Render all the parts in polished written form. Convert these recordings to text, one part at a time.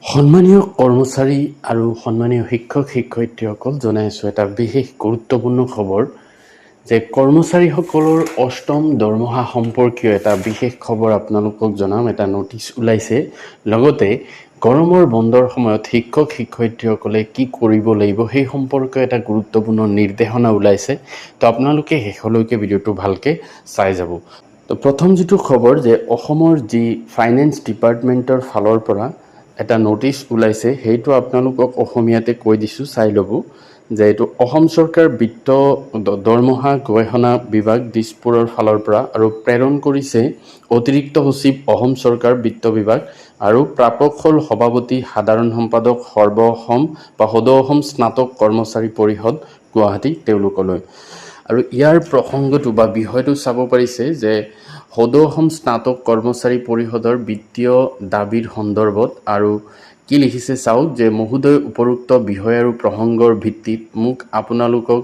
সন্মানীয় কৰ্মচাৰী আৰু সন্মানীয় শিক্ষক-শিক্ষয়িত্ৰীসকল, জনাইছোঁ এটা বিশেষ গুৰুত্বপূৰ্ণ খবৰ যে কৰ্মচাৰীসকলৰ অষ্টম দৰমহা সম্পৰ্কীয় এটা বিশেষ খবৰ আপোনালোকক জনাম। এটা নটিচ ওলাইছে। লগতে গৰমৰ বন্ধৰ সময়ত শিক্ষক-শিক্ষয়িত্ৰীসকলে কি কৰিব লাগিব সেই সম্পৰ্কে এটা গুৰুত্বপূৰ্ণ নিৰ্দেশনা ওলাইছে। তো আপোনালোকে শেষলৈকে ভিডিঅ'টো ভালকৈ চাই যাব। তো প্ৰথম যিটো খবৰ যে অসমৰ যি ফাইনেন্স ডিপাৰ্টমেণ্টৰ ফালৰ পৰা এটা নটিচ ওলাইছে, সেইটো আপোনালোকক অসমীয়াতে কৈ দিছোঁ, চাই ল'ব। যে এইটো অসম চৰকাৰ বিত্ত দৰমহা গৱেষণা বিভাগ দিছপুৰৰ ফালৰ পৰা আৰু প্ৰেৰণ কৰিছে অতিৰিক্ত সচিব অসম চৰকাৰ বিত্ত বিভাগ আৰু প্ৰাপক হ'ল সভাপতি সাধাৰণ সম্পাদক সৰ্ব অসম বা সদৌ অসম স্নাতক কৰ্মচাৰী পৰিষদ গুৱাহাটী তেওঁলোকলৈ। আৰু ইয়াৰ প্ৰসংগটো বা বিষয়টো চাব পাৰিছে যে সদৌ অসম স্নাতক কৰ্মচাৰী পৰিষদৰ বিত্তীয় দাবীৰ সন্দৰ্ভত আৰু কি লিখিছে চাওক যে মহোদয়, উপৰোক্ত বিষয় আৰু প্ৰসংগৰ ভিত্তিত মোক আপোনালোকক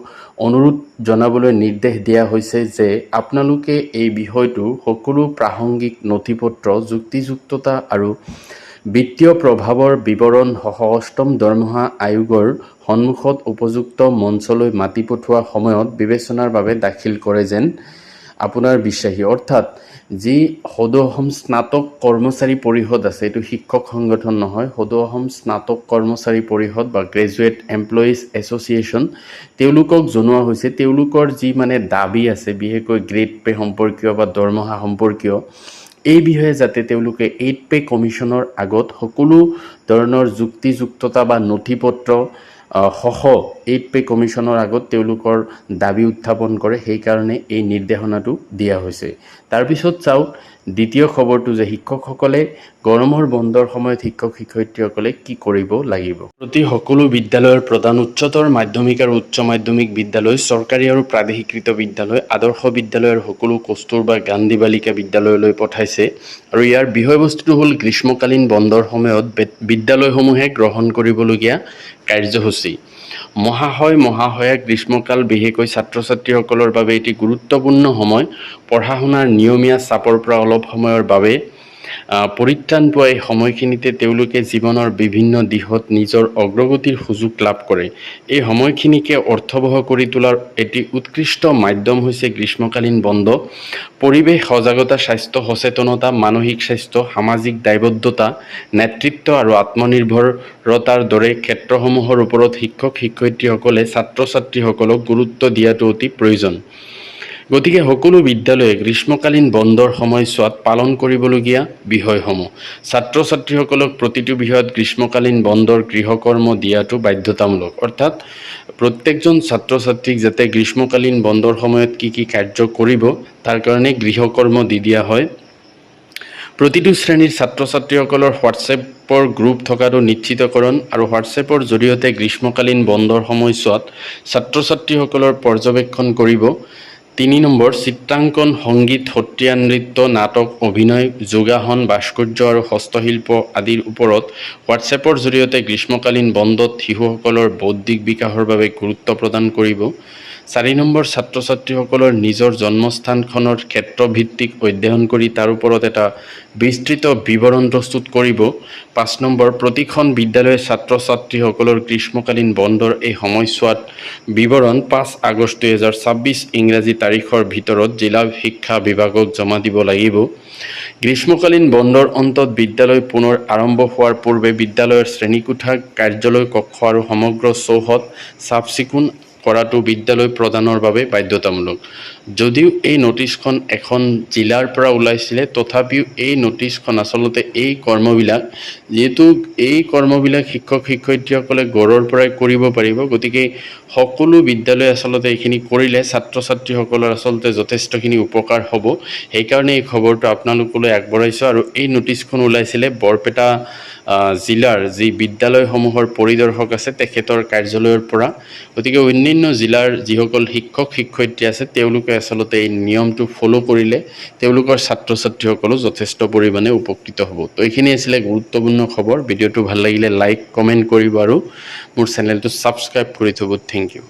অনুৰোধ জনাবলৈ নিৰ্দেশ দিয়া হৈছে যে আপোনালোকে এই বিষয়টো সকলো প্ৰাসংগিক নথিপত্ৰ, যুক্তিযুক্ততা আৰু বিত্তীয় প্ৰভাৱৰ বিৱৰণ সহ অষ্টম দৰমহা আয়োগৰ সন্মুখত উপযুক্ত মঞ্চলৈ মাতি পঠোৱা সময়ত বিবেচনাৰ বাবে দাখিল কৰে যেন আপোনাৰ বিশ্বাসী। অৰ্থাৎ যি সদৌ অসম স্নাতক কৰ্মচাৰী পৰিষদ আছে, এইটো শিক্ষক সংগঠন নহয়, সদৌ অসম স্নাতক কৰ্মচাৰী পৰিষদ বা গ্ৰেজুৱেট এমপ্লয়িজ এছ'চিয়েশ্যন, তেওঁলোকক জনোৱা হৈছে তেওঁলোকৰ যি দাবী আছে, বিশেষকৈ গ্ৰেড পে সম্পৰ্কীয় বা দৰমহা সম্পৰ্কীয়, এই বিষয়ে যাতে তেওঁলোকে 8 পে কমিশ্যনৰ আগত সকলো ধৰণৰ যুক্তিযুক্ততা বা নথিপত্ৰ সহ 8 পে কমিশ্যনৰ আগত তেওঁলোকৰ দাবী উত্থাপন কৰে, সেইকাৰণে এই নিৰ্দেশনাটো দিয়া হৈছে। তাৰপিছত চাওক দ্বিতীয় খবৰটো যে শিক্ষকসকলে গৰমৰ বন্ধৰ সময়ত শিক্ষক-শিক্ষয়িত্ৰীসকলে কি কৰিব লাগিব। প্ৰতি সকলো বিদ্যালয়ৰ প্ৰধান উচ্চতৰ মাধ্যমিক আৰু উচ্চ মাধ্যমিক বিদ্যালয়, চৰকাৰী আৰু প্ৰাদেশিকৃত বিদ্যালয়, আদৰ্শ বিদ্যালয় আৰু সকলো কস্তুৰবা গান্ধী বালিকা বিদ্যালয়লৈ পঠাইছে। আৰু ইয়াৰ বিষয়বস্তুটো হ'ল গ্ৰীষ্মকালীন বন্ধৰ সময়ত বিদ্যালয়সমূহে গ্ৰহণ কৰিবলগীয়া কাৰ্যসূচী। মহাশয়া, গ্ৰীষ্মকাল বিশেষকৈ ছাত্ৰ ছাত্ৰীসকলৰ বাবে এটি গুৰুত্বপূৰ্ণ সময়। পঢ়া শুনাৰ নিয়মীয়া চাপৰ পৰা অলপ সময়ৰ বাবে পৰিত্ৰাণ পোৱা এই সময়খিনিতে তেওঁলোকে জীৱনৰ বিভিন্ন দিশত নিজৰ অগ্ৰগতিৰ সুযোগ লাভ কৰে। এই সময়খিনিকে অৰ্থবহ কৰি তোলাৰ এটি উৎকৃষ্ট মাধ্যম হৈছে গ্ৰীষ্মকালীন বন্ধ। পৰিৱেশ সজাগতা, স্বাস্থ্য সচেতনতা, মানসিক স্বাস্থ্য, সামাজিক দায়বদ্ধতা, নেতৃত্ব আৰু আত্মনিৰ্ভৰতাৰ দৰে ক্ষেত্ৰসমূহৰ ওপৰত শিক্ষক-শিক্ষয়িত্ৰীসকলে ছাত্ৰ ছাত্ৰীসকলক গুৰুত্ব দিয়াটো অতি প্ৰয়োজন। গতিকে সকলো বিদ্যালয়ে গ্ৰীষ্মকালীন বন্ধৰ সময়ছোৱাত পালন কৰিবলগীয়া বিষয়সমূহ। ছাত্ৰ ছাত্ৰীসকলক প্ৰতিটো বিষয়ত গ্ৰীষ্মকালীন বন্ধৰ গৃহকৰ্ম দিয়াটো বাধ্যতামূলক। অৰ্থাৎ প্ৰত্যেকজন ছাত্ৰ ছাত্ৰীক যাতে গ্ৰীষ্মকালীন বন্ধৰ সময়ত কি কি কাৰ্য কৰিব তাৰ কাৰণে গৃহকৰ্ম দি দিয়া হয়। প্ৰতিটো শ্ৰেণীৰ ছাত্ৰ ছাত্ৰীসকলৰ হোৱাটছএপৰ গ্ৰুপ থকাটো নিশ্চিতকৰণ আৰু হোৱাটছএপৰ জৰিয়তে গ্ৰীষ্মকালীন বন্ধৰ সময়ছোৱাত ছাত্ৰ ছাত্ৰীসকলৰ পৰ্যবেক্ষণ কৰিব। 3 নম্বৰ, চিত্ৰাংকন, সংগীত, সত্ৰীয়া নৃত্য, নাটক, অভিনয়, যোগাসন, ভাস্কৰ্য আৰু হস্তশিল্প আদিৰ ওপৰত হোৱাটছএপৰ জৰিয়তে গ্ৰীষ্মকালীন বন্ধত শিশুসকলৰ বৌদ্ধিক বিকাশৰ বাবে গুৰুত্ব প্ৰদান কৰিব। 4 নম্বৰ, ছাত্ৰ ছাত্ৰীসকলৰ নিজৰ জন্মস্থানখনৰ ক্ষেত্ৰভিত্তিক অধ্যয়ন কৰি তাৰ ওপৰত এটা বিস্তৃত বিৱৰণ প্ৰস্তুত কৰিব। 5 নম্বৰ, প্ৰতিখন বিদ্যালয়ে ছাত্ৰ ছাত্ৰীসকলৰ গ্ৰীষ্মকালীন বন্ধৰ এই সময়ছোৱাত বিৱৰণ 5 আগষ্ট 2026 ইংৰাজী তাৰিখৰ ভিতৰত জিলা শিক্ষা বিভাগক জমা দিব লাগিব। গ্ৰীষ্মকালীন বন্ধৰ অন্তত বিদ্যালয় পুনৰ আৰম্ভ হোৱাৰ পূৰ্বে বিদ্যালয়ৰ শ্ৰেণীকোঠা, কাৰ্যালয় কক্ষ আৰু সমগ্ৰ চৌহদ চাফ চিকুণ কৰাটো বিদ্যালয় প্ৰদানৰ বাবে বাধ্যতামূলক। যদিও এই নটিচখন এখন জিলাৰ পৰা ওলাইছিলে, তথাপিও এই নটিচখন আচলতে এই কৰ্মবিলাক, যিহেতু এই কৰ্মবিলাক শিক্ষক-শিক্ষয়িত্ৰীসকলে ঘৰৰ পৰাই কৰিব পাৰিব, গতিকে সকলো বিদ্যালয়ে আচলতে এইখিনি কৰিলে ছাত্ৰ ছাত্ৰীসকলৰ আচলতে যথেষ্টখিনি উপকাৰ হ'ব। সেইকাৰণে এই খবৰটো আপোনালোকলৈ আগবঢ়াইছোঁ। আৰু এই নটিচখন ওলাইছিলে বৰপেটা জিলাৰ যি বিদ্যালয়সমূহৰ পৰিদৰ্শক আছে তেখেতৰ কাৰ্যালয়ৰ পৰা। গতিকে অন্যান্য জিলাৰ যিসকল শিক্ষক-শিক্ষয়িত্ৰী আছে তেওঁলোকে আচলতে এই নিয়মটো ফ'ল' কৰিলে তেওঁলোকৰ ছাত্ৰ ছাত্ৰীসকলো যথেষ্ট পৰিমাণে উপকৃত হ'ব। তো এইখিনি আছিলে গুৰুত্বপূৰ্ণ খবৰ। ভিডিঅ'টো ভাল লাগিলে লাইক, কমেণ্ট কৰিব আৰু মোৰ চেনেলটো ছাবস্ক্ৰাইব কৰি থ'ব। Thank U.